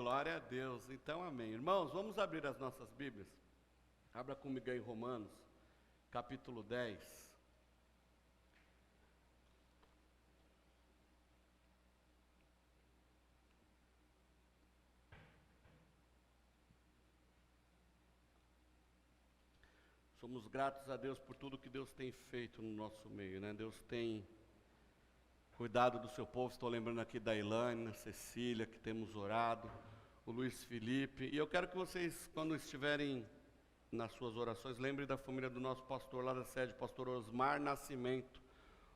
Glória a Deus. Então, amém. Irmãos, vamos abrir as nossas Bíblias. Abra comigo em Romanos, capítulo 10. Somos gratos a Deus por tudo que Deus tem feito no nosso meio, né? Deus tem cuidado do seu povo. Estou lembrando aqui da Ilane, da Cecília, que temos orado, o Luiz Felipe. E eu quero que vocês, quando estiverem nas suas orações, lembrem da família do nosso pastor lá da sede, pastor Osmar Nascimento.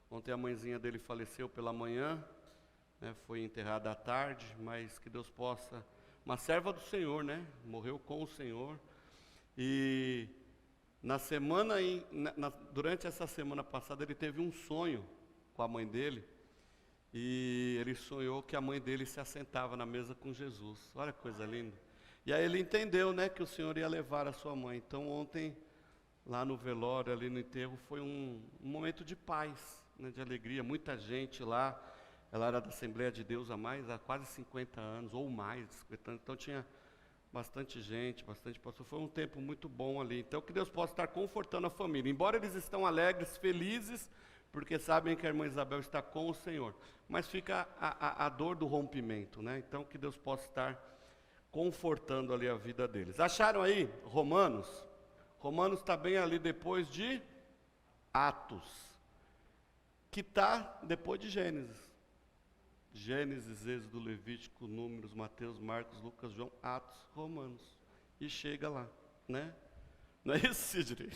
Ontem a mãezinha dele faleceu pela manhã, né? Foi enterrada à tarde, mas que Deus possa... Uma serva do Senhor, né? Morreu com o Senhor. E... durante essa semana passada, ele teve um sonho com a mãe dele, e ele sonhou que a mãe dele se assentava na mesa com Jesus. Olha que coisa linda. E aí ele entendeu, né, que o Senhor ia levar a sua mãe. Então ontem, lá no velório, ali no enterro, foi um momento de paz, né, de alegria. Muita gente lá. Ela era da Assembleia de Deus há quase 50 anos, ou mais de 50 anos. Então tinha bastante gente, bastante pastor. Foi um tempo muito bom ali. Então que Deus possa estar confortando a família. Embora eles estão alegres, felizes, porque sabem que a irmã Isabel está com o Senhor. Mas fica a dor do rompimento, né? Então que Deus possa estar confortando ali a vida deles. Acharam aí Romanos? Romanos está bem ali depois de Atos, que está depois de Gênesis. Gênesis, Êxodo, Levítico, Números, Mateus, Marcos, Lucas, João, Atos, Romanos. E chega lá, né? Não é isso, Sidney?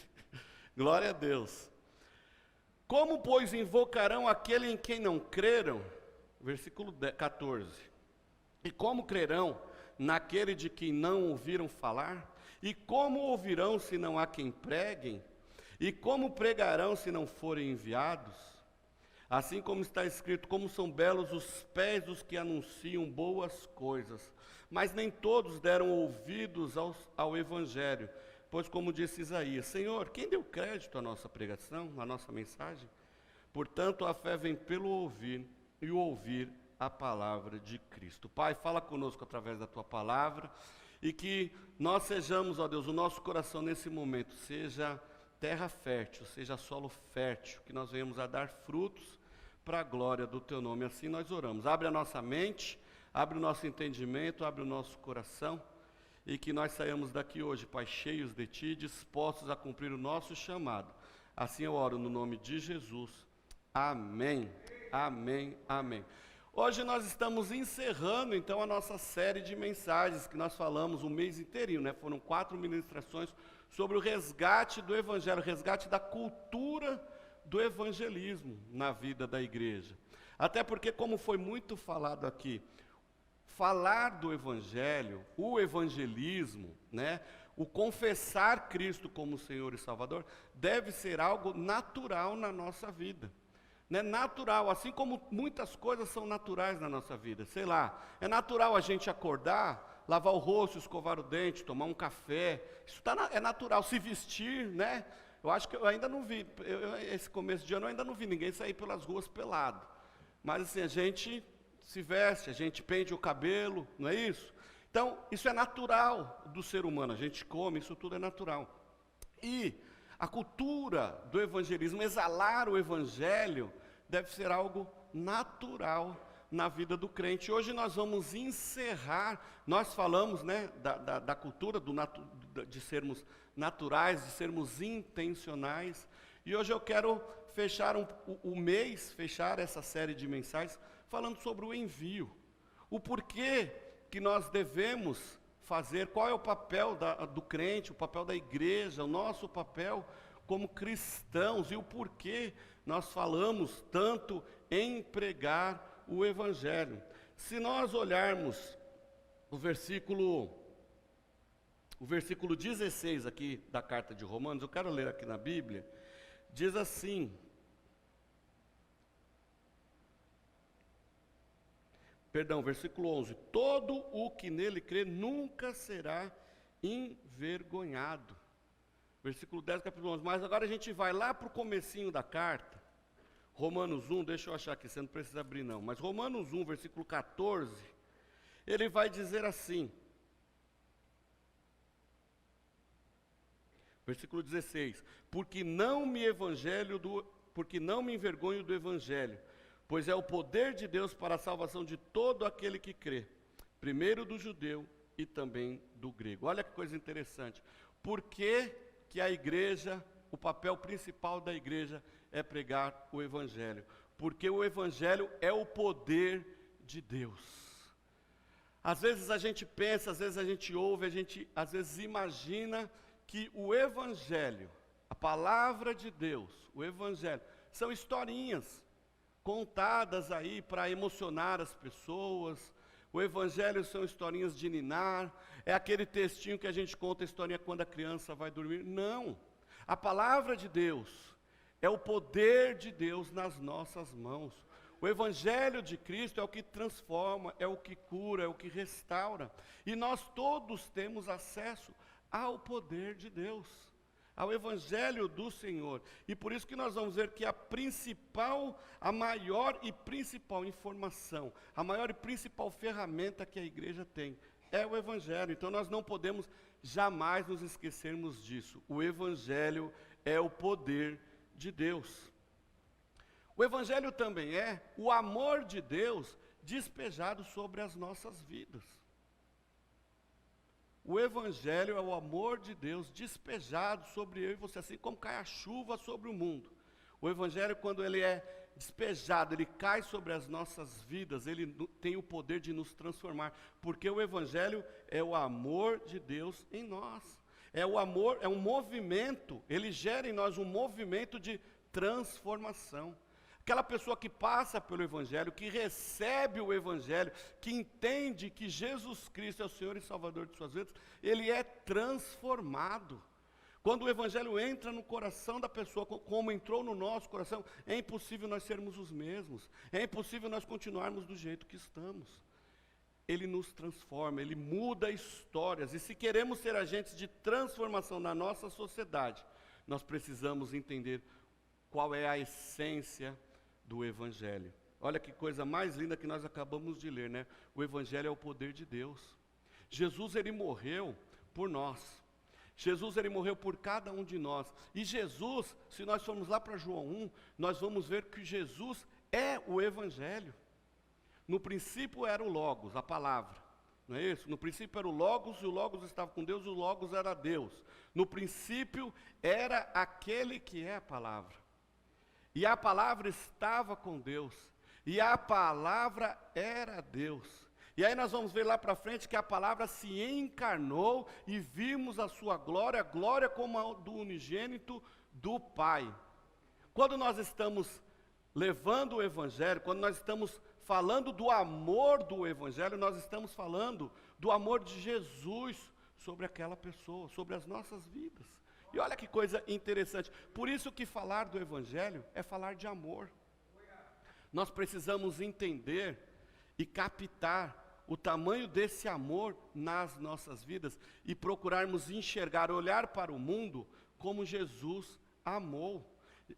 Glória a Deus. Como, pois, invocarão aquele em quem não creram? Versículo 14. E como crerão naquele de quem não ouviram falar? E como ouvirão se não há quem preguem? E como pregarão se não forem enviados? Assim como está escrito, como são belos os pés dos que anunciam boas coisas. Mas nem todos deram ouvidos ao Evangelho. Pois como disse Isaías, Senhor, quem deu crédito à nossa pregação, à nossa mensagem? Portanto, a fé vem pelo ouvir, e o ouvir a palavra de Cristo. Pai, fala conosco através da Tua palavra, e que nós sejamos, ó Deus, o nosso coração nesse momento, seja terra fértil, seja solo fértil, que nós venhamos a dar frutos para a glória do Teu nome. Assim nós oramos. Abre a nossa mente, abre o nosso entendimento, abre o nosso coração, e que nós saiamos daqui hoje, Pai, cheios de Ti, dispostos a cumprir o nosso chamado. Assim eu oro no nome de Jesus. Amém, amém, amém. Hoje nós estamos encerrando, então, a nossa série de mensagens que nós falamos o mês inteirinho, né? Foram 4 ministrações sobre o resgate do Evangelho, o resgate da cultura do evangelismo na vida da igreja. Até porque, como foi muito falado aqui, falar do Evangelho, o evangelismo, né, o confessar Cristo como Senhor e Salvador, deve ser algo natural na nossa vida. Né, natural, assim como muitas coisas são naturais na nossa vida. Sei lá, é natural a gente acordar, lavar o rosto, escovar o dente, tomar um café. Isso é natural. Se vestir, né? Eu acho que eu ainda não vi, esse começo de ano eu ainda não vi ninguém sair pelas ruas pelado. Mas assim, a gente se veste, a gente pende o cabelo, não é isso? Então, isso é natural do ser humano, a gente come, isso tudo é natural. E a cultura do evangelismo, exalar o evangelho, deve ser algo natural na vida do crente. Hoje nós vamos encerrar, nós falamos, né, da cultura de sermos naturais, de sermos intencionais, e hoje eu quero fechar o mês, fechar essa série de mensagens, falando sobre o envio, o porquê que nós devemos fazer, qual é o papel do crente, o papel da igreja, o nosso papel como cristãos, e o porquê nós falamos tanto em pregar o Evangelho. Se nós olharmos o versículo 16 aqui da carta de Romanos, eu quero ler aqui na Bíblia, diz assim: versículo 11, todo o que nele crê nunca será envergonhado. Versículo 10, capítulo 11, mas agora a gente vai lá para o comecinho da carta, Romanos 1, deixa eu achar aqui, você não precisa abrir não, mas Romanos 1, versículo 14, Ele vai dizer assim, versículo 16: porque não me envergonho do evangelho, pois é o poder de Deus para a salvação de todo aquele que crê, primeiro do judeu e também do grego. Olha que coisa interessante. Por que que a igreja, o papel principal da igreja é pregar o evangelho? Porque o evangelho é o poder de Deus. Às vezes a gente pensa, às vezes a gente ouve, a gente às vezes imagina que o evangelho, a palavra de Deus, o evangelho, são historinhas contadas aí para emocionar as pessoas. O evangelho são historinhas de ninar, é aquele textinho que a gente conta a historinha quando a criança vai dormir. Não, a palavra de Deus é o poder de Deus nas nossas mãos. O evangelho de Cristo é o que transforma, é o que cura, é o que restaura. E nós todos temos acesso ao poder de Deus, ao evangelho do Senhor. E por isso que nós vamos ver que a maior e principal informação, a maior e principal ferramenta que a igreja tem é o evangelho. Então nós não podemos jamais nos esquecermos disso. O evangelho é o poder de Deus. O evangelho também é o amor de Deus despejado sobre as nossas vidas. O evangelho é o amor de Deus despejado sobre eu e você, assim como cai a chuva sobre o mundo. O evangelho, quando ele é despejado, ele cai sobre as nossas vidas, ele tem o poder de nos transformar, porque o evangelho é o amor de Deus em nós. É o amor, é um movimento, ele gera em nós um movimento de transformação. Aquela pessoa que passa pelo evangelho, que recebe o evangelho, que entende que Jesus Cristo é o Senhor e Salvador de suas vidas, ele é transformado. Quando o evangelho entra no coração da pessoa, como entrou no nosso coração, é impossível nós sermos os mesmos, é impossível nós continuarmos do jeito que estamos. Ele nos transforma, ele muda histórias, e se queremos ser agentes de transformação na nossa sociedade, nós precisamos entender qual é a essência do evangelho. Olha que coisa mais linda que nós acabamos de ler, né? O evangelho é o poder de Deus. Jesus, ele morreu por nós. Jesus, ele morreu por cada um de nós. E Jesus, se nós formos lá para João 1, nós vamos ver que Jesus é o evangelho. No princípio era o Logos, a palavra. Não é isso? No princípio era o Logos, e o Logos estava com Deus, e o Logos era Deus. No princípio era aquele que é a palavra. E a palavra estava com Deus, e a palavra era Deus. E aí nós vamos ver lá para frente que a palavra se encarnou, e vimos a sua glória, glória como a do unigênito do Pai. Quando nós estamos levando o evangelho, quando nós estamos falando do amor do evangelho, nós estamos falando do amor de Jesus sobre aquela pessoa, sobre as nossas vidas. E olha que coisa interessante, por isso que falar do evangelho é falar de amor. Nós precisamos entender e captar o tamanho desse amor nas nossas vidas e procurarmos enxergar, olhar para o mundo como Jesus amou.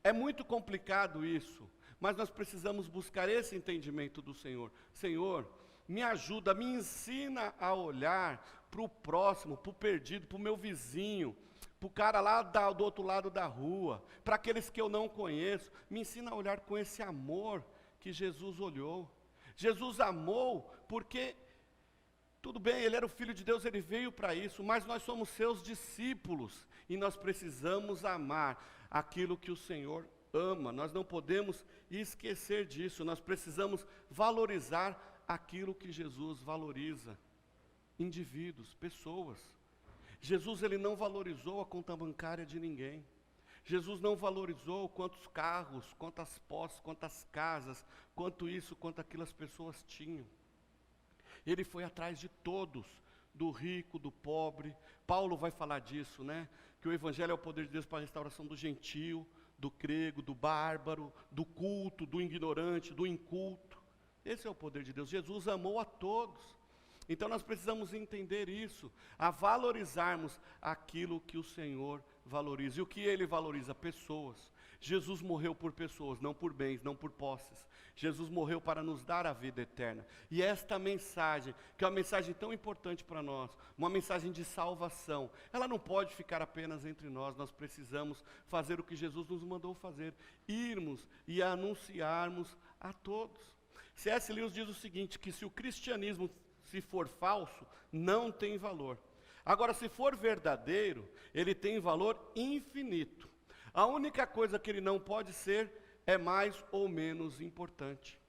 É muito complicado isso, mas nós precisamos buscar esse entendimento do Senhor. Senhor, me ajuda, me ensina a olhar para o próximo, para o perdido, para o meu vizinho, para o cara lá do outro lado da rua, para aqueles que eu não conheço. Me ensina a olhar com esse amor que Jesus olhou. Jesus amou porque, tudo bem, ele era o Filho de Deus, ele veio para isso, mas nós somos seus discípulos, e nós precisamos amar aquilo que o Senhor ama. Nós não podemos esquecer disso, nós precisamos valorizar aquilo que Jesus valoriza. Indivíduos, pessoas. Jesus, ele não valorizou a conta bancária de ninguém. Jesus não valorizou quantos carros, quantas posses, quantas casas, quanto isso, quanto aquilo as pessoas tinham. Ele foi atrás de todos, do rico, do pobre. Paulo vai falar disso, né? Que o evangelho é o poder de Deus para a restauração do gentio, do grego, do bárbaro, do culto, do ignorante, do inculto. Esse é o poder de Deus. Jesus amou a todos. Então nós precisamos entender isso, a valorizarmos aquilo que o Senhor valoriza. E o que ele valoriza? Pessoas. Jesus morreu por pessoas, não por bens, não por posses. Jesus morreu para nos dar a vida eterna. E esta mensagem, que é uma mensagem tão importante para nós, uma mensagem de salvação, ela não pode ficar apenas entre nós. Nós precisamos fazer o que Jesus nos mandou fazer, irmos e anunciarmos a todos. C.S. Lewis diz o seguinte, que se o cristianismo se for falso, não tem valor. Agora, se for verdadeiro, ele tem valor infinito. A única coisa que ele não pode ser é mais ou menos importante.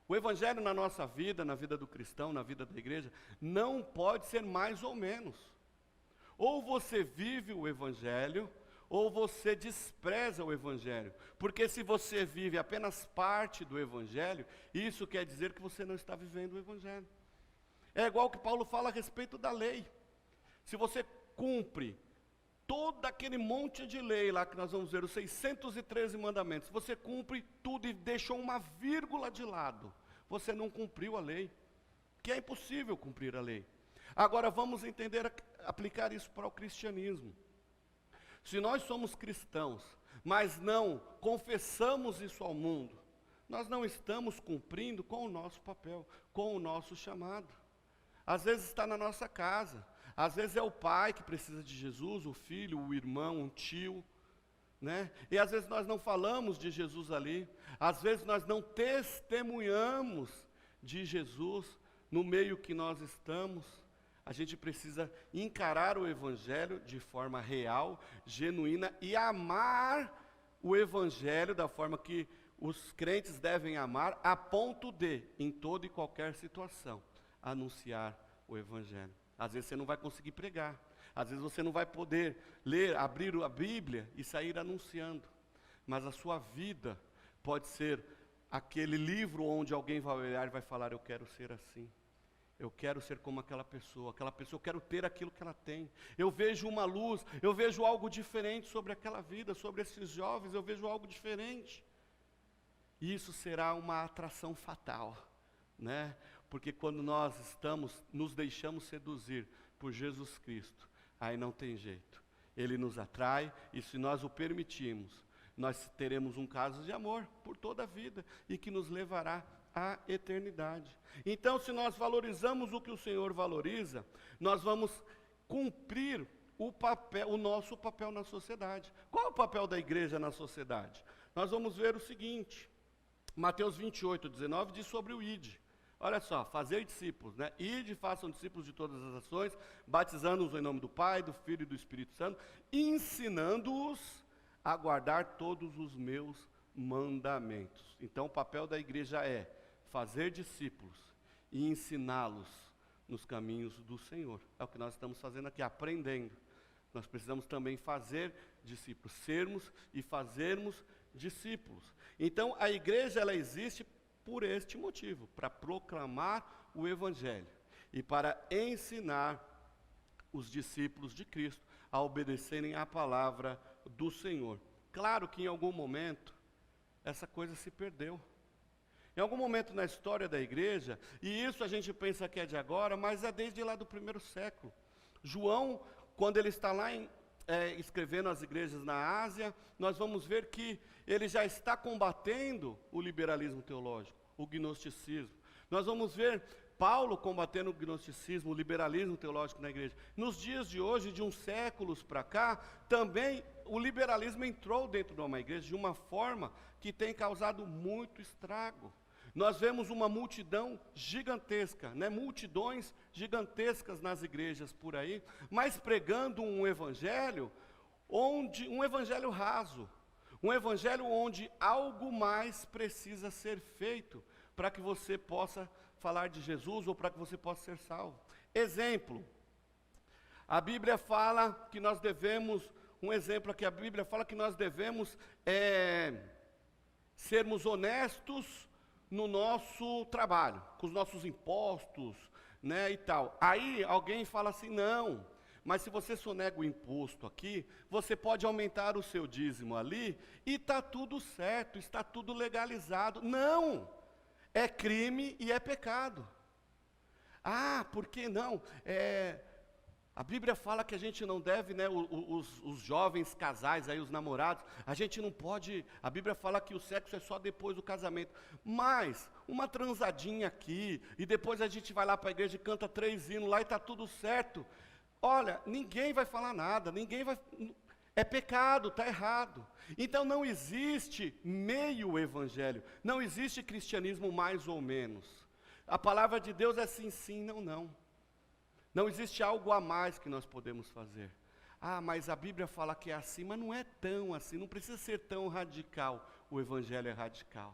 O evangelho na nossa vida, na vida do cristão, na vida da igreja, não pode ser mais ou menos. Ou você vive o evangelho, ou você despreza o evangelho. Porque se você vive apenas parte do evangelho, isso quer dizer que você não está vivendo o evangelho. É igual que Paulo fala a respeito da lei. Se você cumpre todo aquele monte de lei lá que nós vamos ver, os 613 mandamentos, você cumpre tudo e deixou uma vírgula de lado, você não cumpriu a lei, que é impossível cumprir a lei. Agora vamos entender, aplicar isso para o cristianismo. Se nós somos cristãos, mas não confessamos isso ao mundo, nós não estamos cumprindo com o nosso papel, com o nosso chamado. Às vezes está na nossa casa, às vezes é o pai que precisa de Jesus, o filho, o irmão, um tio, né? E às vezes nós não falamos de Jesus ali, às vezes nós não testemunhamos de Jesus no meio que nós estamos. A gente precisa encarar o evangelho de forma real, genuína e amar o evangelho da forma que os crentes devem amar, a ponto de, em toda e qualquer situação, anunciar o evangelho. Às vezes você não vai conseguir pregar, às vezes você não vai poder ler, abrir a Bíblia e sair anunciando, mas a sua vida pode ser aquele livro onde alguém vai olhar e vai falar, eu quero ser assim, eu quero ser como aquela pessoa, eu quero ter aquilo que ela tem, eu vejo uma luz, eu vejo algo diferente sobre aquela vida, sobre esses jovens, eu vejo algo diferente. E isso será uma atração fatal, né? Porque quando nós nos deixamos seduzir por Jesus Cristo, aí não tem jeito. Ele nos atrai e se nós o permitirmos, nós teremos um caso de amor por toda a vida e que nos levará à eternidade. Então, se nós valorizamos o que o Senhor valoriza, nós vamos cumprir o nosso papel na sociedade. Qual é o papel da igreja na sociedade? Nós vamos ver o seguinte, Mateus 28, 19 diz sobre o ID. Olha só, fazer discípulos, né? Ide, façam discípulos de todas as ações, batizando-os em nome do Pai, do Filho e do Espírito Santo, ensinando-os a guardar todos os meus mandamentos. Então, o papel da igreja é fazer discípulos e ensiná-los nos caminhos do Senhor. É o que nós estamos fazendo aqui, aprendendo. Nós precisamos também fazer discípulos, sermos e fazermos discípulos. Então, a igreja, ela existe por este motivo, para proclamar o evangelho e para ensinar os discípulos de Cristo a obedecerem à palavra do Senhor. Claro que em algum momento essa coisa se perdeu. Em algum momento na história da igreja, e isso a gente pensa que é de agora, mas é desde lá do primeiro século. João, quando ele está lá escrevendo as igrejas na Ásia, nós vamos ver que ele já está combatendo o liberalismo teológico, o gnosticismo. Nós vamos ver Paulo combatendo o gnosticismo, o liberalismo teológico na igreja. Nos dias de hoje, de uns séculos para cá, também o liberalismo entrou dentro de uma igreja de uma forma que tem causado muito estrago. Nós vemos uma multidão gigantesca, né? Multidões gigantescas nas igrejas por aí, mas pregando um evangelho raso, um evangelho onde algo mais precisa ser feito para que você possa falar de Jesus ou para que você possa ser salvo. Exemplo, a Bíblia fala que nós devemos, a Bíblia fala que nós devemos sermos honestos no nosso trabalho, com os nossos impostos, né, e tal. Aí alguém fala assim, não, mas se você sonega o imposto aqui, você pode aumentar o seu dízimo ali, e está tudo certo, está tudo legalizado. Não, é crime e é pecado. Ah, por que não? A Bíblia fala que a gente não deve, né, os jovens casais, aí, os namorados, a gente não pode, a Bíblia fala que o sexo é só depois do casamento, mas uma transadinha aqui, e depois a gente vai lá para a igreja e canta 3 hinos lá e está tudo certo, olha, ninguém vai falar nada, é pecado, está errado. Então não existe meio evangelho, não existe cristianismo mais ou menos. A palavra de Deus é sim, sim, não, não. Não existe algo a mais que nós podemos fazer. Ah, mas a Bíblia fala que é assim, mas não é tão assim, não precisa ser tão radical. O evangelho é radical.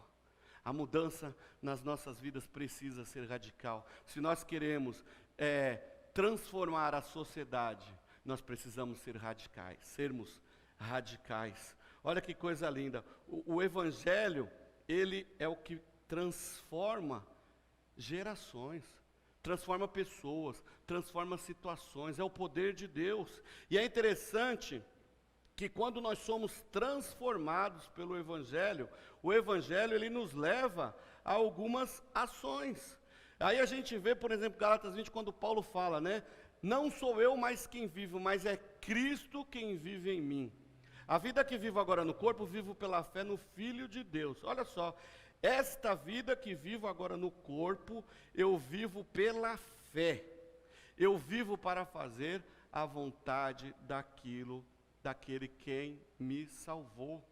A mudança nas nossas vidas precisa ser radical. Se nós queremos transformar a sociedade, nós precisamos ser radicais, sermos radicais. Olha que coisa linda. O evangelho, ele é o que transforma gerações. Transforma pessoas, transforma situações, é o poder de Deus. E é interessante que quando nós somos transformados pelo Evangelho, o Evangelho ele nos leva a algumas ações. Aí a gente vê, por exemplo, Gálatas 20, quando Paulo fala, né? Não sou eu mais quem vivo, mas é Cristo quem vive em mim. A vida que vivo agora no corpo, vivo pela fé no Filho de Deus. Olha só. Esta vida que vivo agora no corpo, eu vivo pela fé. Eu vivo para fazer a vontade daquele quem me salvou.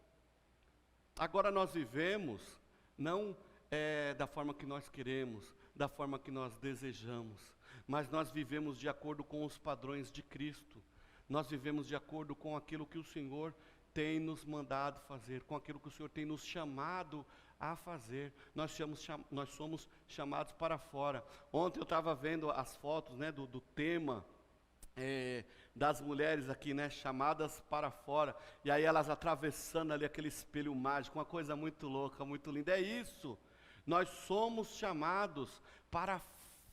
Agora nós vivemos, não da forma que nós queremos, da forma que nós desejamos, mas nós vivemos de acordo com os padrões de Cristo. Nós vivemos de acordo com aquilo que o Senhor tem nos mandado fazer, com aquilo que o Senhor tem nos chamado a fazer. Nós somos chamados para fora. Ontem eu estava vendo as fotos, né, do tema das mulheres aqui, né, chamadas para fora, e aí elas atravessando ali aquele espelho mágico, uma coisa muito louca, muito linda. É isso, nós somos chamados para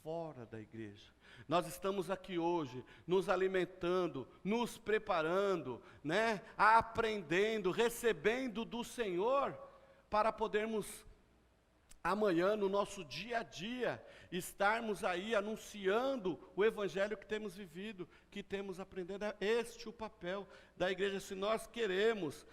fora da igreja. Nós estamos aqui hoje, nos alimentando, nos preparando, né, aprendendo, recebendo do Senhor, para podermos amanhã, no nosso dia a dia, estarmos aí anunciando o evangelho que temos vivido, que temos aprendido. É este o papel da igreja. Se nós queremos,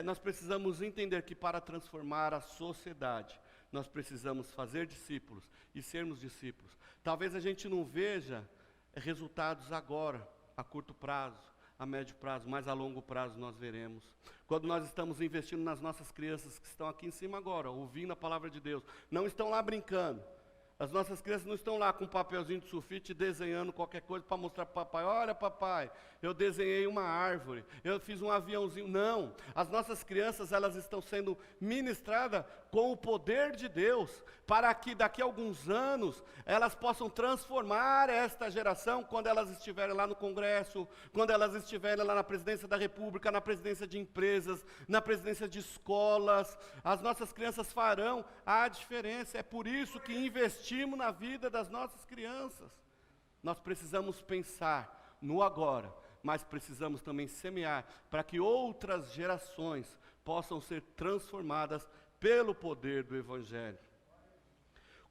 nós precisamos entender que para transformar a sociedade, nós precisamos fazer discípulos e sermos discípulos. Talvez a gente não veja resultados agora, a curto prazo, a médio prazo, mas a longo prazo nós veremos. Quando nós estamos investindo nas nossas crianças que estão aqui em cima agora, ouvindo a palavra de Deus, não estão lá brincando. As nossas crianças não estão lá com um papelzinho de sulfite desenhando qualquer coisa para mostrar para o papai, olha papai, eu desenhei uma árvore, eu fiz um aviãozinho. Não, as nossas crianças elas estão sendo ministradas com o poder de Deus, para que daqui a alguns anos elas possam transformar esta geração quando elas estiverem lá no Congresso, quando elas estiverem lá na presidência da República, na presidência de empresas, na presidência de escolas. As nossas crianças farão a diferença. É por isso que investimos na vida das nossas crianças. Nós precisamos pensar no agora, mas precisamos também semear para que outras gerações possam ser transformadas pelo poder do Evangelho.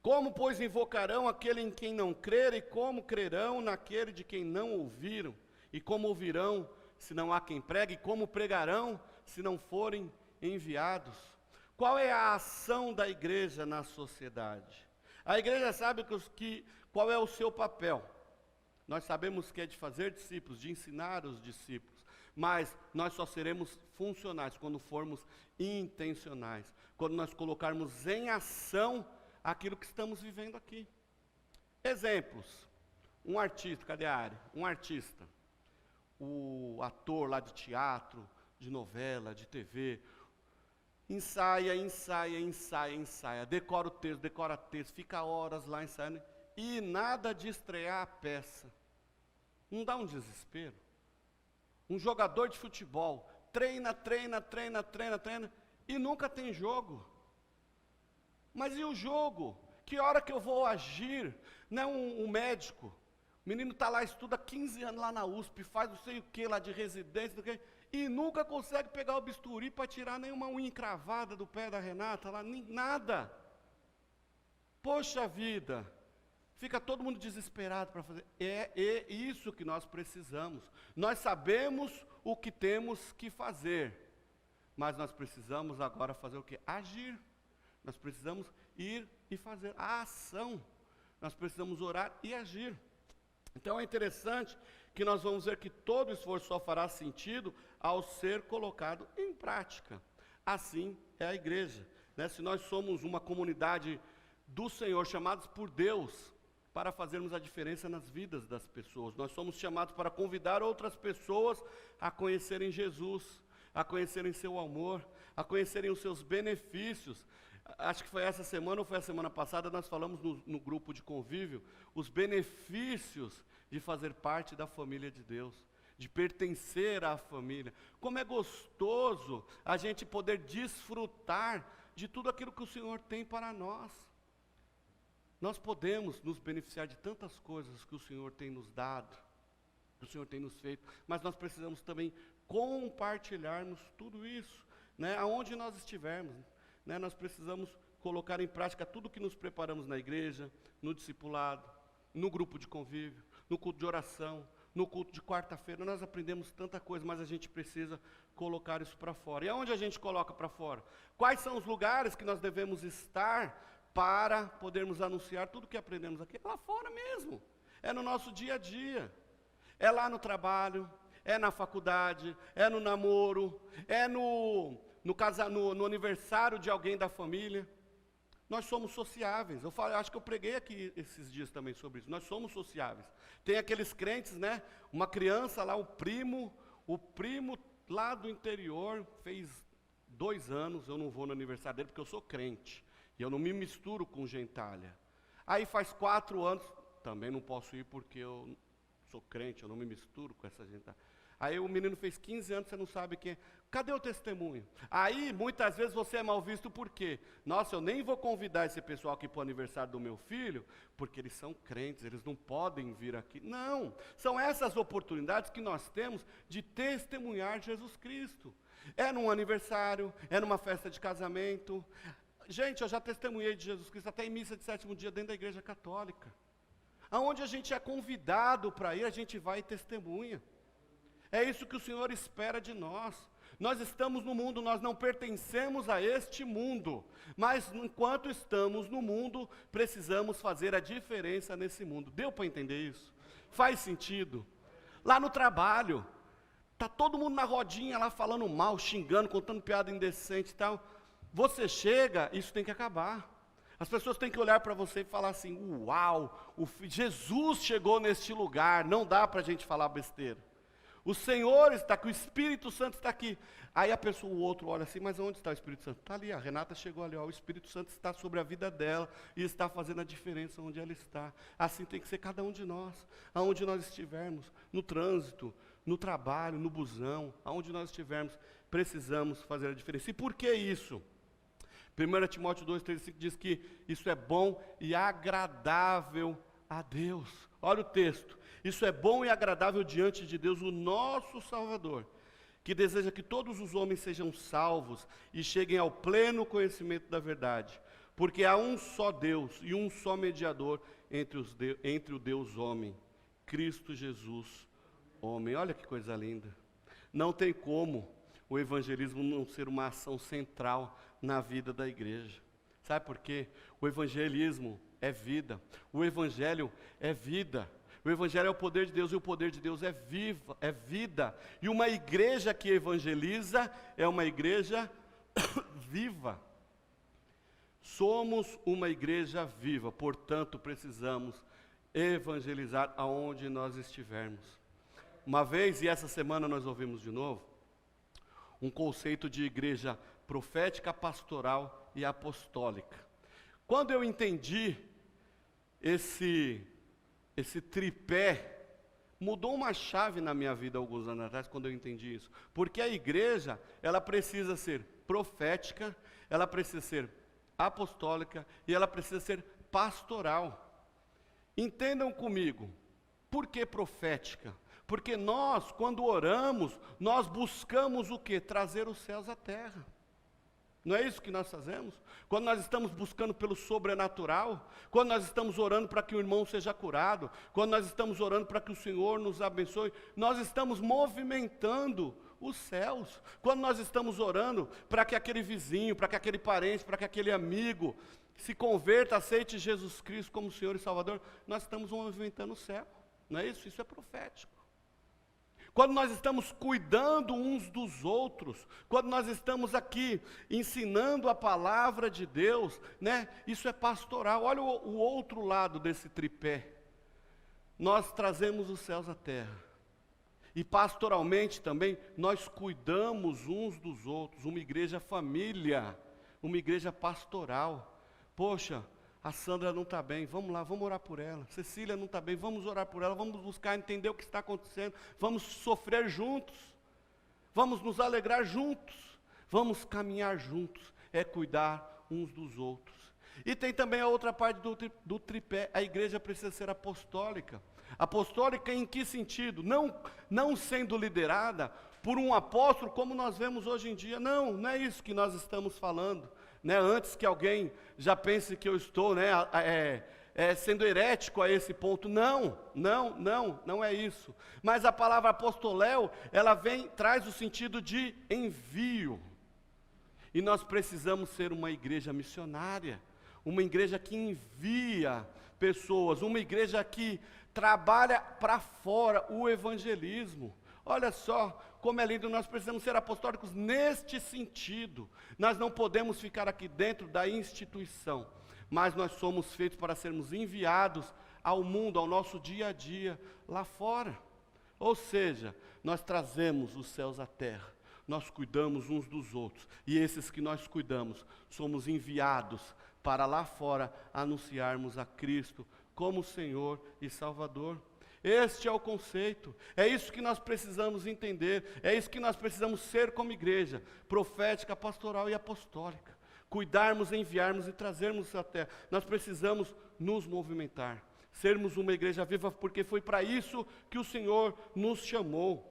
Como, pois, invocarão aquele em quem não crer, e como crerão naquele de quem não ouviram? E como ouvirão, se não há quem pregue? E como pregarão, se não forem enviados? Qual é a ação da igreja na sociedade? A igreja sabe qual é o seu papel. Nós sabemos que é de fazer discípulos, de ensinar os discípulos, mas nós só seremos funcionais quando formos intencionais, quando nós colocarmos em ação aquilo que estamos vivendo aqui. Exemplos, um artista, cadê a área? Um artista, o ator lá de teatro, de novela, de TV, ensaia, decora o texto, fica horas lá ensaiando, e nada de estrear a peça. Não dá um desespero? Um jogador de futebol treina, e nunca tem jogo. Mas e o jogo? Que hora que eu vou agir? Não é um médico. O menino está lá, estuda 15 anos lá na USP, faz não sei o que lá de residência, e nunca consegue pegar o bisturi para tirar nenhuma unha encravada do pé da Renata, lá, nada. Poxa vida, Fica todo mundo desesperado para fazer. É isso que nós precisamos. Nós sabemos o que temos que fazer, mas nós precisamos agora fazer o quê? Agir. Nós precisamos ir e fazer a ação. Nós precisamos orar e agir. Então é interessante que nós vamos ver que todo esforço só fará sentido ao ser colocado em prática. Assim é a igreja, né? Se nós somos uma comunidade do Senhor, chamados por Deus para fazermos a diferença nas vidas das pessoas, nós somos chamados para convidar outras pessoas a conhecerem Jesus, a conhecerem seu amor, a conhecerem os seus benefícios. Acho que foi essa semana ou foi a semana passada, nós falamos no grupo de convívio, os benefícios de fazer parte da família de Deus, de pertencer à família. Como é gostoso a gente poder desfrutar de tudo aquilo que o Senhor tem para nós. Nós podemos nos beneficiar de tantas coisas que o Senhor tem nos dado, que o Senhor tem nos feito, mas nós precisamos também compartilharmos tudo isso, né, aonde nós estivermos. Né, nós precisamos colocar em prática tudo que nos preparamos na igreja, no discipulado, no grupo de convívio, no culto de oração, no culto de quarta-feira. Nós aprendemos tanta coisa, mas a gente precisa colocar isso para fora. E aonde a gente coloca para fora? Quais são os lugares que nós devemos estar para podermos anunciar tudo que aprendemos aqui? Lá fora mesmo, é no nosso dia a dia, é lá no trabalho, é na faculdade, é no namoro, é no aniversário de alguém da família. Nós somos sociáveis. Acho que eu preguei aqui esses dias também sobre isso. Nós somos sociáveis. Tem aqueles crentes, né? Uma criança lá, o primo lá do interior, fez 2 anos, eu não vou no aniversário dele porque eu sou crente. E eu não me misturo com gentalha. Aí faz 4 anos, também não posso ir porque eu sou crente, eu não me misturo com essa gentalha. Aí o menino fez 15 anos, você não sabe quem é. Cadê o testemunho? Aí, muitas vezes, você é mal visto por quê? Nossa, eu nem vou convidar esse pessoal aqui para o aniversário do meu filho, porque eles são crentes, eles não podem vir aqui. Não, são essas oportunidades que nós temos de testemunhar Jesus Cristo. É num aniversário, é numa festa de casamento. Gente, eu já testemunhei de Jesus Cristo até em missa de 7º dia dentro da igreja católica. Aonde a gente é convidado para ir, a gente vai e testemunha. É isso que o Senhor espera de nós. Nós estamos no mundo, nós não pertencemos a este mundo, mas enquanto estamos no mundo, precisamos fazer a diferença nesse mundo. Deu para entender isso? Faz sentido? Lá no trabalho, está todo mundo na rodinha lá falando mal, xingando, contando piada indecente e tal. Você chega, isso tem que acabar. As pessoas têm que olhar para você e falar assim, uau, Jesus chegou neste lugar, não dá para a gente falar besteira. O Senhor está aqui, o Espírito Santo está aqui. Aí a pessoa, o outro olha assim, mas onde está o Espírito Santo? Está ali, a Renata chegou ali, ó, o Espírito Santo está sobre a vida dela e está fazendo a diferença onde ela está. Assim tem que ser cada um de nós, aonde nós estivermos, no trânsito, no trabalho, no busão, aonde nós estivermos, precisamos fazer a diferença. E por que isso? 1 Timóteo 2,3 diz que isso é bom e agradável a Deus. Olha o texto. Isso é bom e agradável diante de Deus, o nosso Salvador, que deseja que todos os homens sejam salvos e cheguem ao pleno conhecimento da verdade. Porque há um só Deus e um só mediador entre o Deus homem, Cristo Jesus, homem. Olha que coisa linda. Não tem como o evangelismo não ser uma ação central na vida da igreja. Sabe por quê? O evangelismo é vida. O evangelho é vida. O Evangelho é o poder de Deus e o poder de Deus é vida. E uma igreja que evangeliza é uma igreja viva. Somos uma igreja viva, portanto precisamos evangelizar aonde nós estivermos. Uma vez, e essa semana nós ouvimos de novo, um conceito de igreja profética, pastoral e apostólica. Quando eu entendi esse tripé, mudou uma chave na minha vida alguns anos atrás, quando eu entendi isso. Porque a igreja, ela precisa ser profética, ela precisa ser apostólica e ela precisa ser pastoral. Entendam comigo, por que profética? Porque nós, quando oramos, nós buscamos o quê? Trazer os céus à terra. Não é isso que nós fazemos? Quando nós estamos buscando pelo sobrenatural, quando nós estamos orando para que o irmão seja curado, quando nós estamos orando para que o Senhor nos abençoe, nós estamos movimentando os céus. Quando nós estamos orando para que aquele vizinho, para que aquele parente, para que aquele amigo se converta, aceite Jesus Cristo como Senhor e Salvador, nós estamos movimentando o céu. Não é isso? Isso é profético. Quando nós estamos cuidando uns dos outros, quando nós estamos aqui ensinando a palavra de Deus, né? Isso é pastoral. Olha o outro lado desse tripé. Nós trazemos os céus à terra. E pastoralmente também, nós cuidamos uns dos outros, uma igreja família, uma igreja pastoral. Poxa, a Sandra não está bem, vamos lá, vamos orar por ela. Cecília não está bem, vamos orar por ela, vamos buscar entender o que está acontecendo, vamos sofrer juntos, vamos nos alegrar juntos, vamos caminhar juntos, é cuidar uns dos outros. E tem também a outra parte do tripé, a igreja precisa ser apostólica. Apostólica em que sentido? Não sendo liderada por um apóstolo como nós vemos hoje em dia, não é isso que nós estamos falando. Né, antes que alguém já pense que eu estou sendo herético a esse ponto, não é isso. Mas a palavra apostoléu, ela traz o sentido de envio. E nós precisamos ser uma igreja missionária, uma igreja que envia pessoas, uma igreja que trabalha para fora o evangelismo. Olha só como é lindo, nós precisamos ser apostólicos neste sentido. Nós não podemos ficar aqui dentro da instituição, mas nós somos feitos para sermos enviados ao mundo, ao nosso dia a dia, lá fora. Ou seja, nós trazemos os céus à terra, nós cuidamos uns dos outros, e esses que nós cuidamos, somos enviados para lá fora anunciarmos a Cristo como Senhor e Salvador. Este é o conceito, é isso que nós precisamos entender, é isso que nós precisamos ser como igreja, profética, pastoral e apostólica. Cuidarmos, enviarmos e trazermos a terra. Nós precisamos nos movimentar, sermos uma igreja viva, porque foi para isso que o Senhor nos chamou.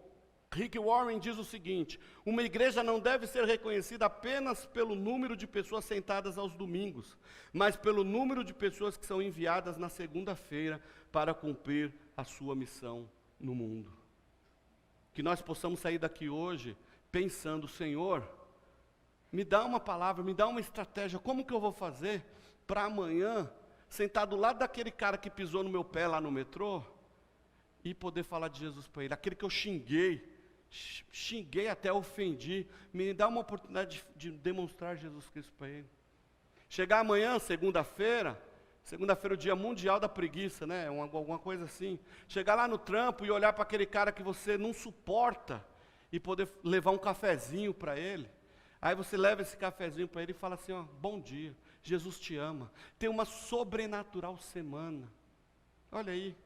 Rick Warren diz o seguinte: uma igreja não deve ser reconhecida apenas pelo número de pessoas sentadas aos domingos, mas pelo número de pessoas que são enviadas na segunda-feira para cumprir a sua missão no mundo. Que nós possamos sair daqui hoje pensando: Senhor, me dá uma palavra, me dá uma estratégia, como que eu vou fazer para amanhã, sentar do lado daquele cara que pisou no meu pé lá no metrô, e poder falar de Jesus para ele, aquele que eu xinguei até ofendi, me dá uma oportunidade de demonstrar Jesus Cristo para ele. Chegar amanhã, segunda-feira é o dia mundial da preguiça, né? Alguma coisa assim. Chegar lá no trampo e olhar para aquele cara que você não suporta e poder levar um cafezinho para ele. Aí você leva esse cafezinho para ele e fala assim: ó, bom dia, Jesus te ama. Tem uma sobrenatural semana. Olha aí.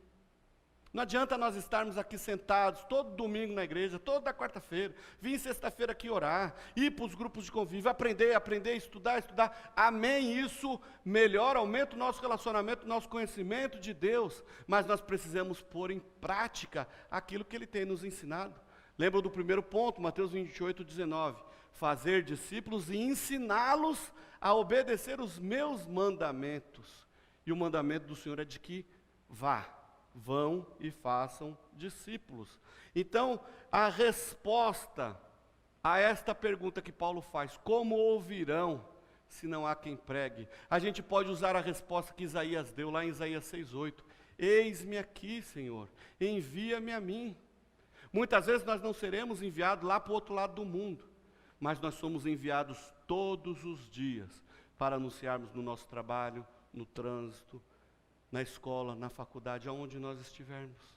Não adianta nós estarmos aqui sentados todo domingo na igreja, toda quarta-feira, vir sexta-feira aqui orar, ir para os grupos de convívio, aprender, estudar. Amém, isso melhora, aumenta o nosso relacionamento, o nosso conhecimento de Deus, mas nós precisamos pôr em prática aquilo que Ele tem nos ensinado. Lembra do primeiro ponto, Mateus 28:19, fazer discípulos e ensiná-los a obedecer os meus mandamentos. E o mandamento do Senhor é de que vão e façam discípulos. Então, a resposta a esta pergunta que Paulo faz: como ouvirão se não há quem pregue? A gente pode usar a resposta que Isaías deu lá em Isaías 6:8. Eis-me aqui, Senhor, envia-me a mim. Muitas vezes nós não seremos enviados lá para o outro lado do mundo, mas nós somos enviados todos os dias para anunciarmos no nosso trabalho, no trânsito, na escola, na faculdade, aonde nós estivermos.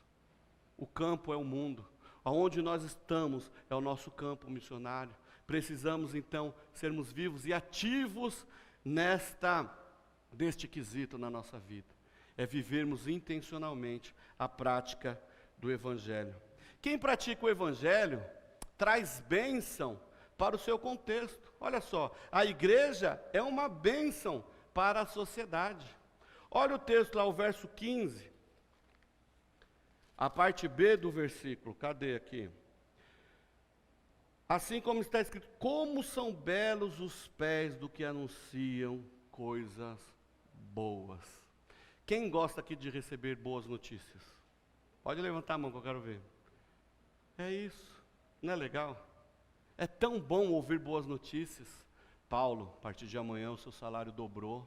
O campo é o mundo, aonde nós estamos é o nosso campo missionário. Precisamos então sermos vivos e ativos deste quesito na nossa vida. É vivermos intencionalmente a prática do Evangelho. Quem pratica o Evangelho traz bênção para o seu contexto. Olha só, a igreja é uma bênção para a sociedade. Olha o texto lá, o verso 15, a parte B do versículo, cadê aqui? Assim como está escrito, como são belos os pés do que anunciam coisas boas. Quem gosta aqui de receber boas notícias? Pode levantar a mão que eu quero ver. É isso, não é legal? É tão bom ouvir boas notícias. Paulo, a partir de amanhã o seu salário dobrou,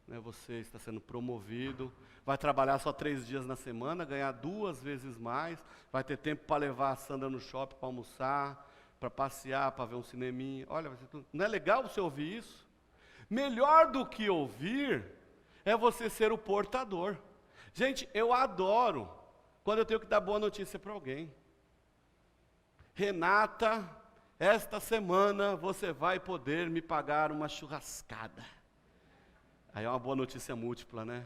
né? Você está sendo promovido, vai trabalhar só 3 dias na semana, ganhar 2 vezes mais, vai ter tempo para levar a Sandra no shopping para almoçar, para passear, para ver um cineminha. Olha, não é legal você ouvir isso? Melhor do que ouvir é você ser o portador. Gente, eu adoro quando eu tenho que dar boa notícia para alguém. Renata, esta semana você vai poder me pagar uma churrascada. Aí é uma boa notícia múltipla, né?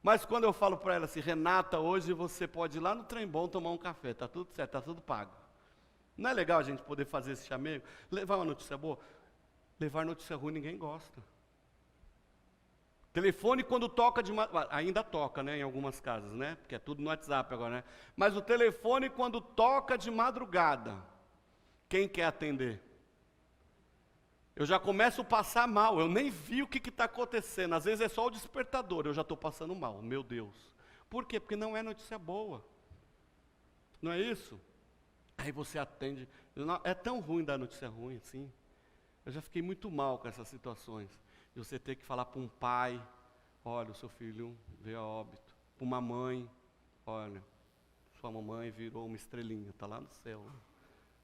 Mas quando eu falo para ela assim, Renata, hoje você pode ir lá no Trem Bom tomar um café, está tudo certo, está tudo pago. Não é legal a gente poder fazer esse chamego? Levar uma notícia boa? Levar notícia ruim ninguém gosta. Telefone quando toca de madrugada, ainda toca, né, em algumas casas, né? Porque é tudo no WhatsApp agora, né? Mas o telefone quando toca de madrugada, quem quer atender? Eu já começo a passar mal, eu nem vi o que está acontecendo. Às vezes é só o despertador, eu já estou passando mal, meu Deus. Por quê? Porque não é notícia boa. Não é isso? Aí você atende. É tão ruim dar notícia ruim assim. Eu já fiquei muito mal com essas situações. De você ter que falar para um pai, olha, o seu filho veio a óbito. Para uma mãe, olha, sua mamãe virou uma estrelinha, está lá no céu.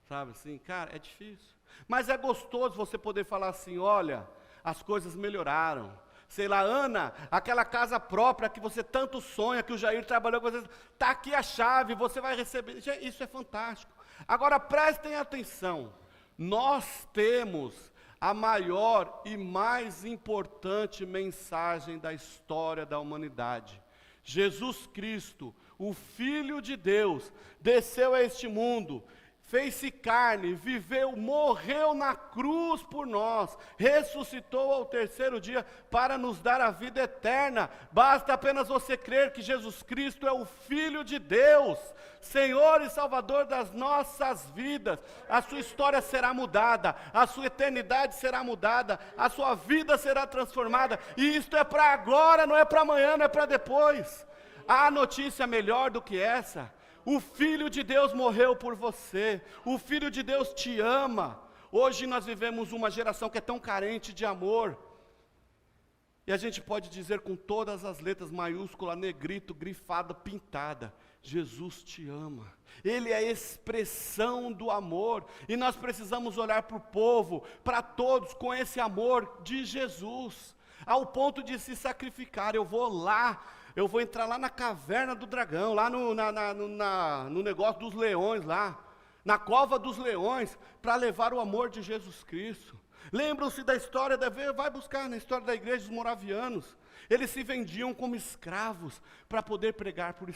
Sabe assim, cara, é difícil. Mas é gostoso você poder falar assim, olha, as coisas melhoraram. Sei lá, Ana, aquela casa própria que você tanto sonha, que o Jair trabalhou com você, está aqui a chave, você vai receber. Isso é fantástico. Agora prestem atenção, nós temos a maior e mais importante mensagem da história da humanidade. Jesus Cristo, o Filho de Deus, desceu a este mundo, fez-se carne, viveu, morreu na cruz por nós, ressuscitou ao 3º dia para nos dar a vida eterna. Basta apenas você crer que Jesus Cristo é o Filho de Deus, Senhor e Salvador das nossas vidas. A sua história será mudada, a sua eternidade será mudada, a sua vida será transformada, e isto é para agora, não é para amanhã, não é para depois. Há notícia melhor do que essa? O Filho de Deus morreu por você, o Filho de Deus te ama. Hoje nós vivemos uma geração que é tão carente de amor, e a gente pode dizer com todas as letras, maiúscula, negrito, grifada, pintada, Jesus te ama. Ele é a expressão do amor, e nós precisamos olhar para o povo, para todos, com esse amor de Jesus, ao ponto de se sacrificar. Eu vou entrar lá na caverna do dragão, lá no negócio dos leões lá, na cova dos leões, para levar o amor de Jesus Cristo. Lembram-se da história, vai buscar na história da igreja dos moravianos. Eles se vendiam como escravos, para poder pregar para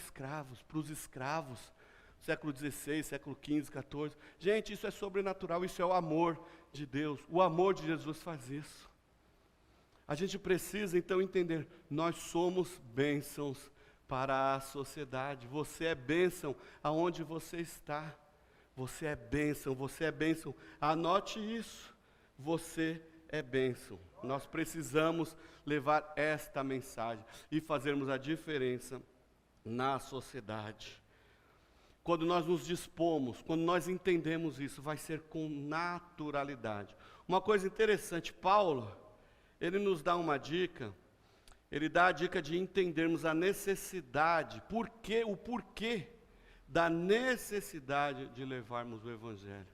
os escravos. Século XVI, século XV, XIV. Gente, isso é sobrenatural, isso é o amor de Deus. O amor de Jesus faz isso. A gente precisa então entender, nós somos bênçãos para a sociedade. Você é bênção aonde você está. Você é bênção, você é bênção. Anote isso, você é bênção. Nós precisamos levar esta mensagem e fazermos a diferença na sociedade. Quando nós nos dispomos, quando nós entendemos isso, vai ser com naturalidade. Uma coisa interessante, Paulo, ele nos dá uma dica, ele dá a dica de entendermos a necessidade, o porquê da necessidade de levarmos o Evangelho.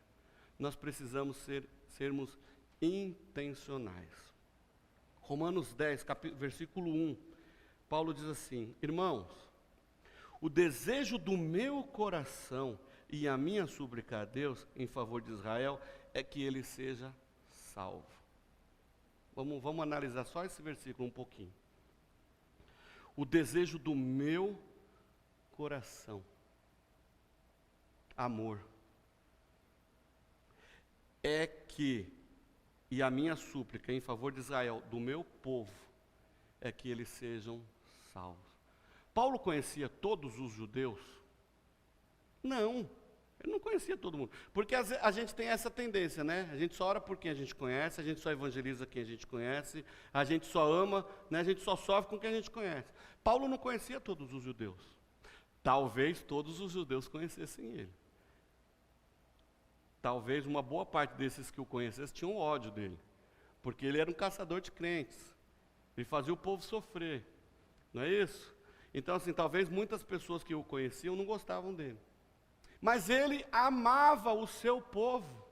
Nós precisamos sermos intencionais. Romanos 10, versículo 1, Paulo diz assim, irmãos, o desejo do meu coração e a minha súplica a Deus em favor de Israel é que ele seja salvo. Vamos analisar só esse versículo um pouquinho. O desejo do meu coração, amor, é que, e a minha súplica em favor de Israel, do meu povo, é que eles sejam salvos. Paulo conhecia todos os judeus? Não. Ele não conhecia todo mundo. Porque a gente tem essa tendência, né? A gente só ora por quem a gente conhece, a gente só evangeliza quem a gente conhece, a gente só ama, né? A gente só sofre com quem a gente conhece. Paulo não conhecia todos os judeus. Talvez todos os judeus conhecessem ele. Talvez uma boa parte desses que o conhecessem tinham ódio dele. Porque ele era um caçador de crentes. Ele fazia o povo sofrer. Não é isso? Então, assim, talvez muitas pessoas que o conheciam não gostavam dele. Mas ele amava o seu povo.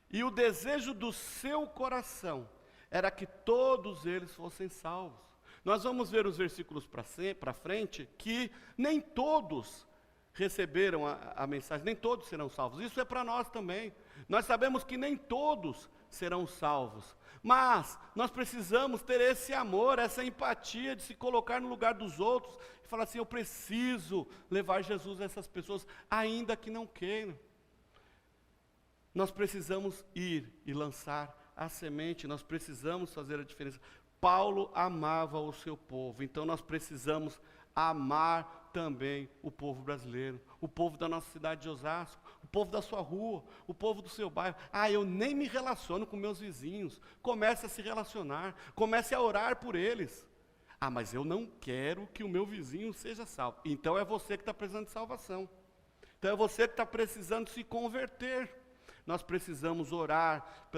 E o desejo do seu coração era que todos eles fossem salvos. Nós vamos ver os versículos para frente, que nem todos receberam a mensagem, nem todos serão salvos. Isso é para nós também. Nós sabemos que nem todos serão salvos. Mas nós precisamos ter esse amor, essa empatia de se colocar no lugar dos outros e falar assim, eu preciso levar Jesus a essas pessoas, ainda que não queiram. Nós precisamos ir e lançar a semente, nós precisamos fazer a diferença. Paulo amava o seu povo, então nós precisamos amar também o povo brasileiro, o povo da nossa cidade de Osasco, o povo da sua rua, o povo do seu bairro. Eu nem me relaciono com meus vizinhos. Comece a se relacionar, comece a orar por eles. Mas eu não quero que o meu vizinho seja salvo. Então é você que está precisando de salvação. Então é você que está precisando se converter. Nós precisamos orar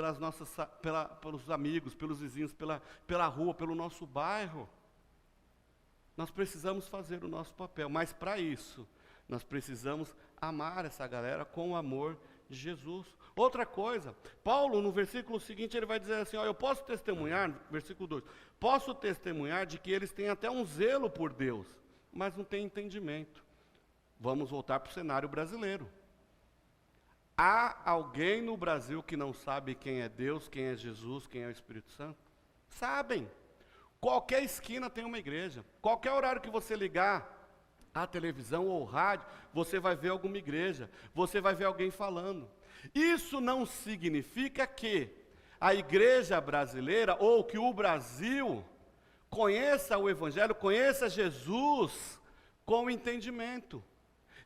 pelos amigos, pelos vizinhos, pela rua, pelo nosso bairro. Nós precisamos fazer o nosso papel, mas para isso, nós precisamos amar essa galera com o amor de Jesus. Outra coisa, Paulo, no versículo seguinte, ele vai dizer assim, eu posso testemunhar, versículo 2, posso testemunhar de que eles têm até um zelo por Deus, mas não têm entendimento. Vamos voltar para o cenário brasileiro. Há alguém no Brasil que não sabe quem é Deus, quem é Jesus, quem é o Espírito Santo? Sabem. Qualquer esquina tem uma igreja. Qualquer horário que você ligar a televisão ou o rádio, você vai ver alguma igreja. Você vai ver alguém falando. Isso não significa que a igreja brasileira ou que o Brasil conheça o Evangelho, conheça Jesus com entendimento.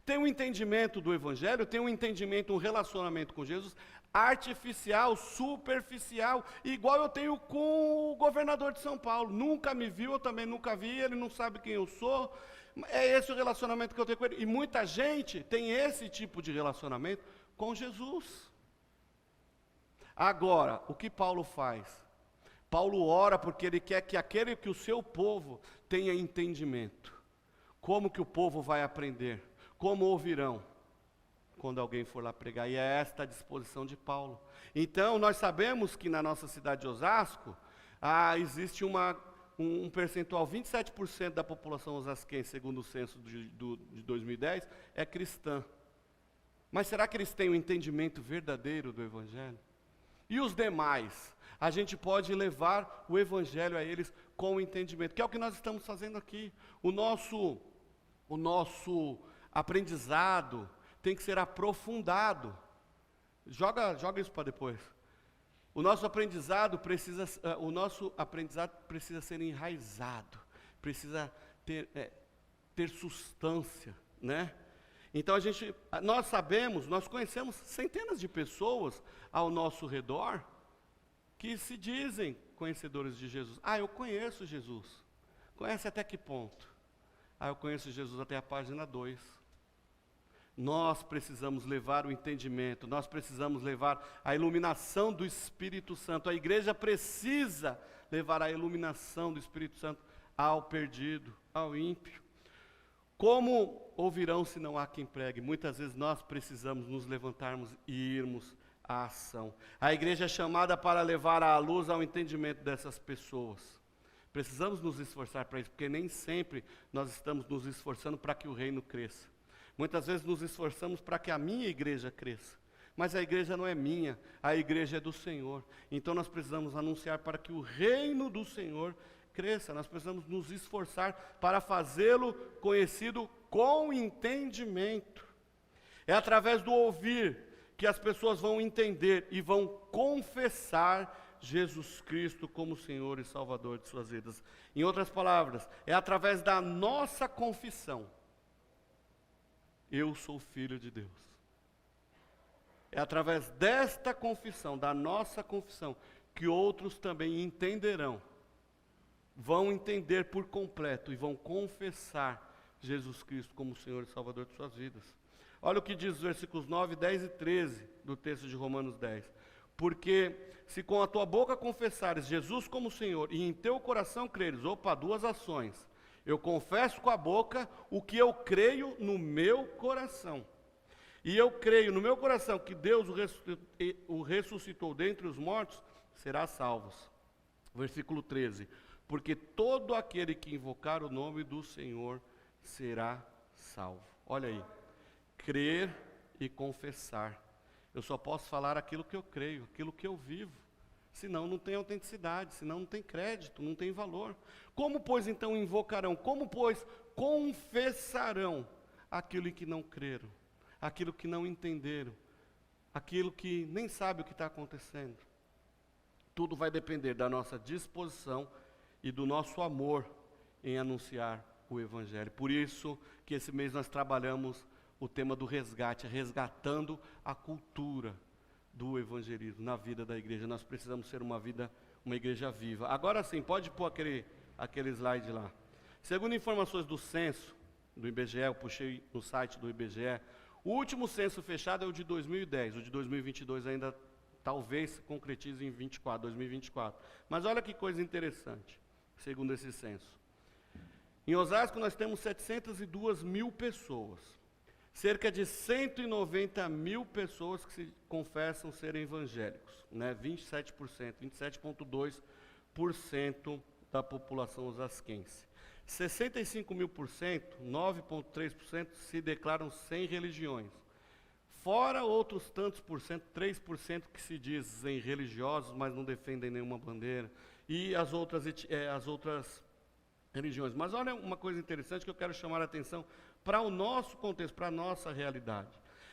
Tem um entendimento do Evangelho, tem um entendimento, um relacionamento com Jesus artificial, superficial, igual eu tenho com o governador de São Paulo. Nunca me viu, eu também nunca vi, ele não sabe quem eu sou. É esse o relacionamento que eu tenho com ele. E muita gente tem esse tipo de relacionamento com Jesus. Agora, o que Paulo faz? Paulo ora porque ele quer que o seu povo tenha entendimento. Como que o povo vai aprender? Como ouvirão? Quando alguém for lá pregar, e é esta a disposição de Paulo. Então, nós sabemos que na nossa cidade de Osasco, existe um percentual, 27% da população osasquense, segundo o censo de 2010, é cristã. Mas será que eles têm um entendimento verdadeiro do Evangelho? E os demais? A gente pode levar o Evangelho a eles com o entendimento, que é o que nós estamos fazendo aqui. O nosso aprendizado tem que ser aprofundado. Joga isso para depois. O nosso aprendizado precisa ser enraizado, precisa ter substância, né? Então nós conhecemos centenas de pessoas ao nosso redor que se dizem conhecedores de Jesus. Eu conheço Jesus. Conhece até que ponto? Eu conheço Jesus até a página 2. Nós precisamos levar o entendimento, nós precisamos levar a iluminação do Espírito Santo. A igreja precisa levar a iluminação do Espírito Santo ao perdido, ao ímpio. Como ouvirão se não há quem pregue? Muitas vezes nós precisamos nos levantarmos e irmos à ação. A igreja é chamada para levar à luz ao entendimento dessas pessoas. Precisamos nos esforçar para isso, porque nem sempre nós estamos nos esforçando para que o reino cresça. Muitas vezes nos esforçamos para que a minha igreja cresça. Mas a igreja não é minha, a igreja é do Senhor. Então nós precisamos anunciar para que o reino do Senhor cresça. Nós precisamos nos esforçar para fazê-lo conhecido com entendimento. É através do ouvir que as pessoas vão entender e vão confessar Jesus Cristo como Senhor e Salvador de suas vidas. Em outras palavras, é através da nossa confissão eu sou filho de Deus. É através desta confissão, da nossa confissão, que outros também entenderão, vão entender por completo e vão confessar Jesus Cristo como Senhor e Salvador de suas vidas. Olha o que diz os versículos 9, 10 e 13 do texto de Romanos 10. Porque se com a tua boca confessares Jesus como Senhor e em teu coração creres, duas ações. Eu confesso com a boca o que eu creio no meu coração. E eu creio no meu coração que Deus o ressuscitou dentre os mortos, será salvo. Versículo 13. Porque todo aquele que invocar o nome do Senhor será salvo. Olha aí. Crer e confessar. Eu só posso falar aquilo que eu creio, aquilo que eu vivo. Senão não tem autenticidade, senão não tem crédito, não tem valor. Como, pois, então invocarão? Como, pois, confessarão aquilo em que não creram? Aquilo que não entenderam? Aquilo que nem sabe o que está acontecendo? Tudo vai depender da nossa disposição e do nosso amor em anunciar o Evangelho. Por isso que esse mês nós trabalhamos o tema do resgate, resgatando a cultura do evangelismo na vida da igreja. Nós precisamos ser uma igreja viva. Agora sim, pode pôr aquele slide lá. Segundo informações do censo, do IBGE, eu puxei no site do IBGE, o último censo fechado é o de 2010, o de 2022 ainda talvez se concretize em 2024. Mas olha que coisa interessante, segundo esse censo. Em Osasco nós temos 702 mil pessoas. Cerca de 190 mil pessoas que se confessam serem evangélicos, né? 27,2% da população osasquense. 65 mil por cento, 9,3% se declaram sem religiões. Fora outros tantos por cento, 3% que se dizem religiosos, mas não defendem nenhuma bandeira. E as outras religiões. Mas olha uma coisa interessante que eu quero chamar a atenção para o nosso contexto, para a nossa realidade.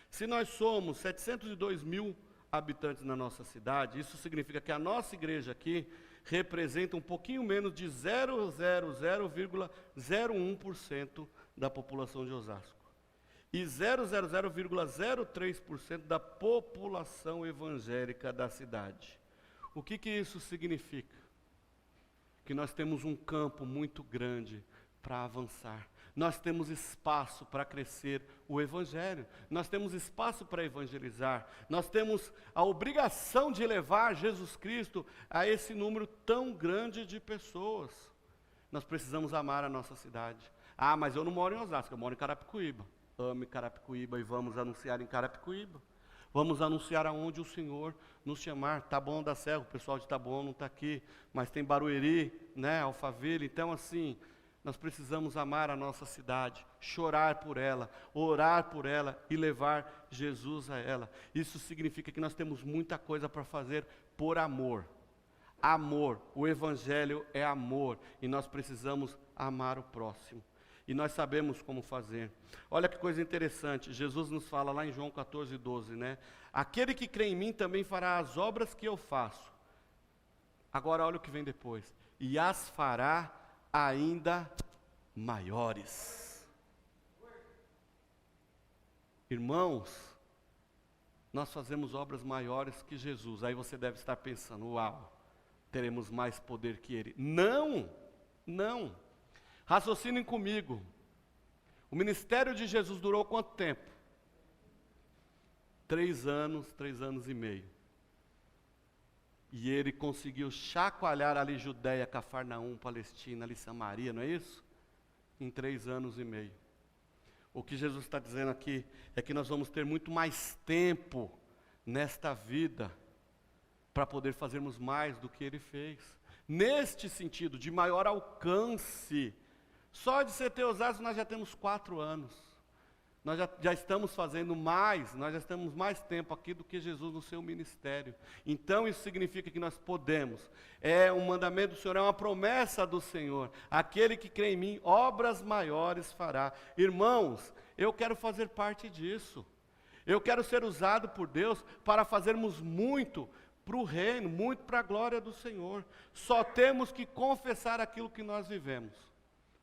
Se nós somos 702 mil habitantes na nossa cidade, isso significa que a nossa igreja aqui representa um pouquinho menos de 0,01% da população de Osasco. E 0,03% da população evangélica da cidade. O que isso significa? Que nós temos um campo muito grande para avançar. Nós temos espaço para crescer o Evangelho. Nós temos espaço para evangelizar. Nós temos a obrigação de levar Jesus Cristo a esse número tão grande de pessoas. Nós precisamos amar a nossa cidade. Ah, mas eu não moro em Osasco, eu moro em Carapicuíba. Ame Carapicuíba e vamos anunciar em Carapicuíba. Vamos anunciar aonde o Senhor nos chamar. Taboão da Serra, o pessoal de Taboão não está aqui, mas tem Barueri, né, Alphaville. Então, assim, nós precisamos amar a nossa cidade, chorar por ela, orar por ela e levar Jesus a ela. Isso significa que nós temos muita coisa para fazer por amor. Amor, o Evangelho é amor e nós precisamos amar o próximo. E nós sabemos como fazer. Olha que coisa interessante, Jesus nos fala lá em João 14, 12, né? Aquele que crê em mim também fará as obras que eu faço. Agora olha o que vem depois. E as fará ainda maiores. Irmãos, nós fazemos obras maiores que Jesus. Aí você deve estar pensando, uau, teremos mais poder que Ele. Não, não. Raciocinem comigo. O ministério de Jesus durou quanto tempo? 3 anos e meio. E ele conseguiu chacoalhar ali Judeia, Cafarnaum, Palestina, ali Samaria, não é isso? Em 3 anos e meio. O que Jesus está dizendo aqui é que nós vamos ter muito mais tempo nesta vida para poder fazermos mais do que ele fez. Neste sentido, de maior alcance. Só de CT Osasco nós já temos 4 anos. Nós já estamos fazendo mais, nós já estamos mais tempo aqui do que Jesus no seu ministério. Então isso significa que nós podemos. É um mandamento do Senhor, é uma promessa do Senhor. Aquele que crê em mim, obras maiores fará. Irmãos, eu quero fazer parte disso. Eu quero ser usado por Deus para fazermos muito para o reino, muito para a glória do Senhor. Só temos que confessar aquilo que nós vivemos.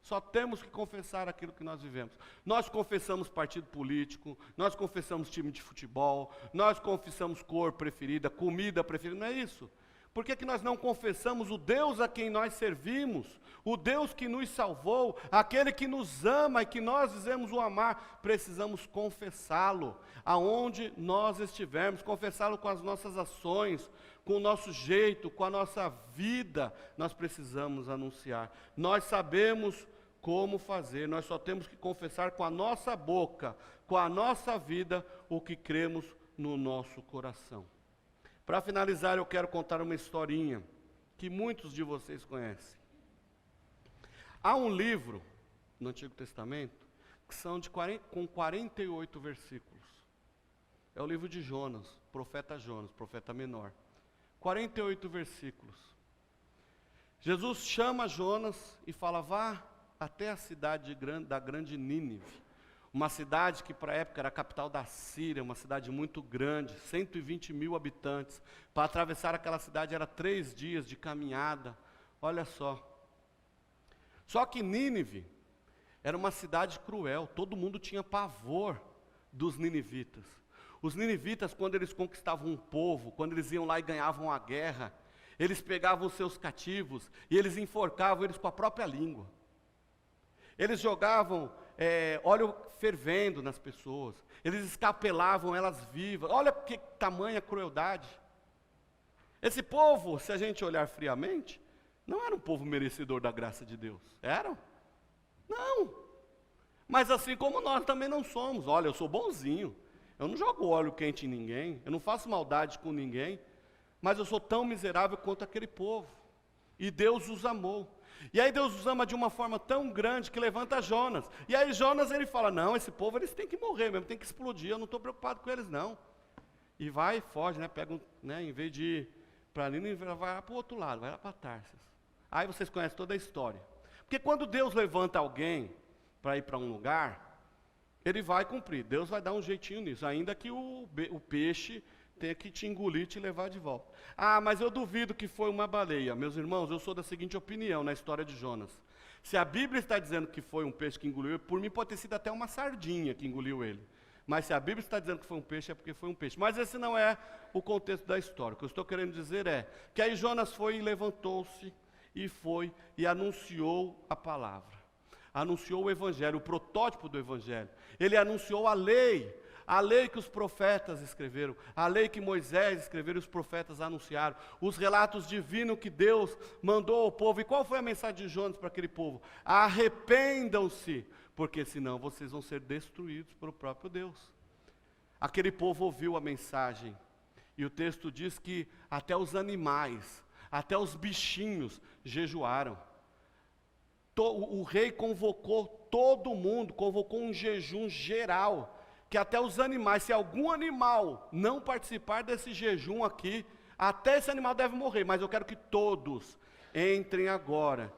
Só temos que confessar aquilo que nós vivemos. Nós confessamos partido político, nós confessamos time de futebol, nós confessamos cor preferida, comida preferida, não é isso? Por que nós não confessamos o Deus a quem nós servimos, o Deus que nos salvou, aquele que nos ama e que nós dizemos o amar? Precisamos confessá-lo, aonde nós estivermos, confessá-lo com as nossas ações, com o nosso jeito, com a nossa vida, nós precisamos anunciar. Nós sabemos como fazer, nós só temos que confessar com a nossa boca, com a nossa vida, o que cremos no nosso coração. Para finalizar, eu quero contar uma historinha que muitos de vocês conhecem. Há um livro no Antigo Testamento que são com 48 versículos. É o livro de Jonas, profeta menor. 48 versículos. Jesus chama Jonas e fala: vá até a cidade da grande Nínive. Uma cidade que para a época era a capital da Síria, uma cidade muito grande, 120 mil habitantes. Para atravessar aquela cidade era 3 dias de caminhada, olha só. Só que Nínive era uma cidade cruel, todo mundo tinha pavor dos ninivitas. Os ninivitas, quando eles conquistavam um povo, quando eles iam lá e ganhavam a guerra, eles pegavam os seus cativos e eles enforcavam eles com a própria língua. Eles jogavam óleo fervendo nas pessoas, eles escapelavam elas vivas. Olha que tamanha crueldade. Esse povo, se a gente olhar friamente, não era um povo merecedor da graça de Deus. Eram? Não. Mas assim como nós também não somos. Olha, eu sou bonzinho, eu não jogo óleo quente em ninguém, eu não faço maldade com ninguém, mas eu sou tão miserável quanto aquele povo. E Deus os amou. E aí Deus os ama de uma forma tão grande que levanta Jonas. E aí Jonas, ele fala: não, esse povo eles têm que morrer mesmo, tem que explodir, eu não estou preocupado com eles não. E vai e foge, pega em vez de ir para Nínive, vai lá para o outro lado, vai lá para Tarsis. Aí vocês conhecem toda a história. Porque quando Deus levanta alguém para ir para um lugar, ele vai cumprir, Deus vai dar um jeitinho nisso, ainda que o peixe tenha que te engolir e te levar de volta. Ah, mas eu duvido que foi uma baleia. Meus irmãos, eu sou da seguinte opinião na história de Jonas. Se a Bíblia está dizendo que foi um peixe que engoliu ele, por mim pode ter sido até uma sardinha que engoliu ele. Mas se a Bíblia está dizendo que foi um peixe, é porque foi um peixe. Mas esse não é o contexto da história. O que eu estou querendo dizer é que aí Jonas foi e levantou-se e foi e anunciou a palavra. Anunciou o Evangelho, o protótipo do Evangelho. Ele anunciou a lei que os profetas escreveram, a lei que Moisés escreveu e os profetas anunciaram, os relatos divinos que Deus mandou ao povo. E qual foi a mensagem de Jonas para aquele povo? Arrependam-se, porque senão vocês vão ser destruídos pelo próprio Deus. Aquele povo ouviu a mensagem, e o texto diz que até os animais, até os bichinhos jejuaram. O rei convocou todo mundo, convocou um jejum geral, que até os animais, se algum animal não participar desse jejum aqui, até esse animal deve morrer, mas eu quero que todos entrem agora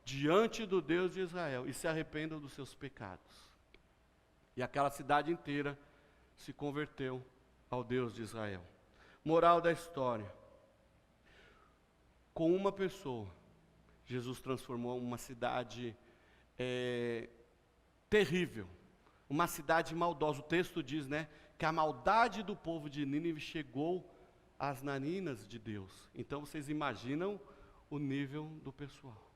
diante do Deus de Israel e se arrependam dos seus pecados. E aquela cidade inteira se converteu ao Deus de Israel. Moral da história: com uma pessoa, Jesus transformou uma cidade terrível, uma cidade maldosa. O texto diz, que a maldade do povo de Nínive chegou às narinas de Deus. Então vocês imaginam o nível do pessoal.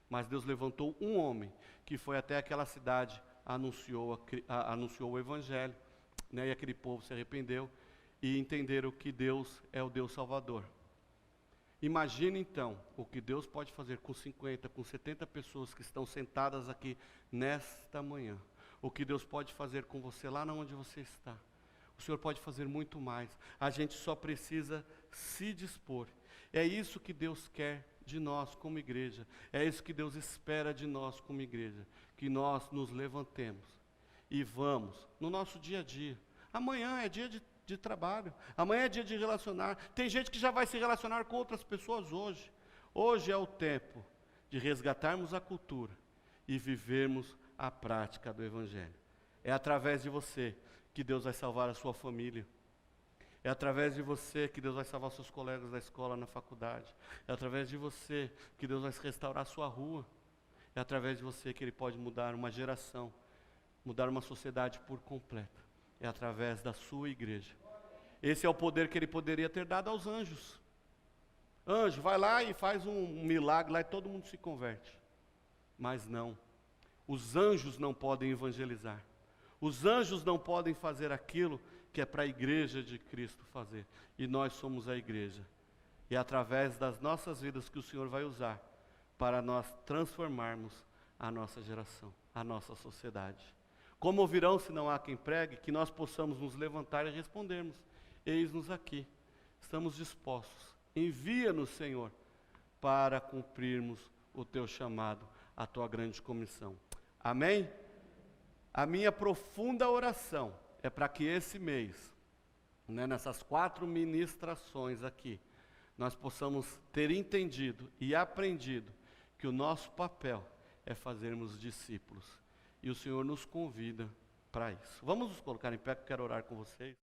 Mas Deus levantou um homem que foi até aquela cidade, anunciou o Evangelho, e aquele povo se arrependeu e entenderam que Deus é o Deus Salvador. Imagine então o que Deus pode fazer com 50, com 70 pessoas que estão sentadas aqui nesta manhã. O que Deus pode fazer com você lá onde você está. O Senhor pode fazer muito mais. A gente só precisa se dispor. É isso que Deus quer de nós como igreja. É isso que Deus espera de nós como igreja. Que nós nos levantemos e vamos no nosso dia a dia. Amanhã é dia de trabalho. Amanhã é dia de relacionar. Tem gente que já vai se relacionar com outras pessoas hoje. Hoje é o tempo de resgatarmos a cultura e vivermos a prática do Evangelho. É através de você que Deus vai salvar a sua família. É através de você que Deus vai salvar seus colegas da escola, na faculdade. É através de você que Deus vai restaurar a sua rua. É através de você que Ele pode mudar uma geração, mudar uma sociedade por completo. É através da sua igreja. Esse é o poder que Ele poderia ter dado aos anjos. Anjo, vai lá e faz um milagre lá e todo mundo se converte. Mas não. Os anjos não podem evangelizar. Os anjos não podem fazer aquilo que é para a igreja de Cristo fazer. E nós somos a igreja. E é através das nossas vidas que o Senhor vai usar para nós transformarmos a nossa geração, a nossa sociedade. Como ouvirão se não há quem pregue, que nós possamos nos levantar e respondermos: eis-nos aqui, estamos dispostos. Envia-nos, Senhor, para cumprirmos o teu chamado, a tua grande comissão. Amém? A minha profunda oração é para que esse mês, nessas 4 ministrações aqui, nós possamos ter entendido e aprendido que o nosso papel é fazermos discípulos. E o Senhor nos convida para isso. Vamos nos colocar em pé, que eu quero orar com vocês.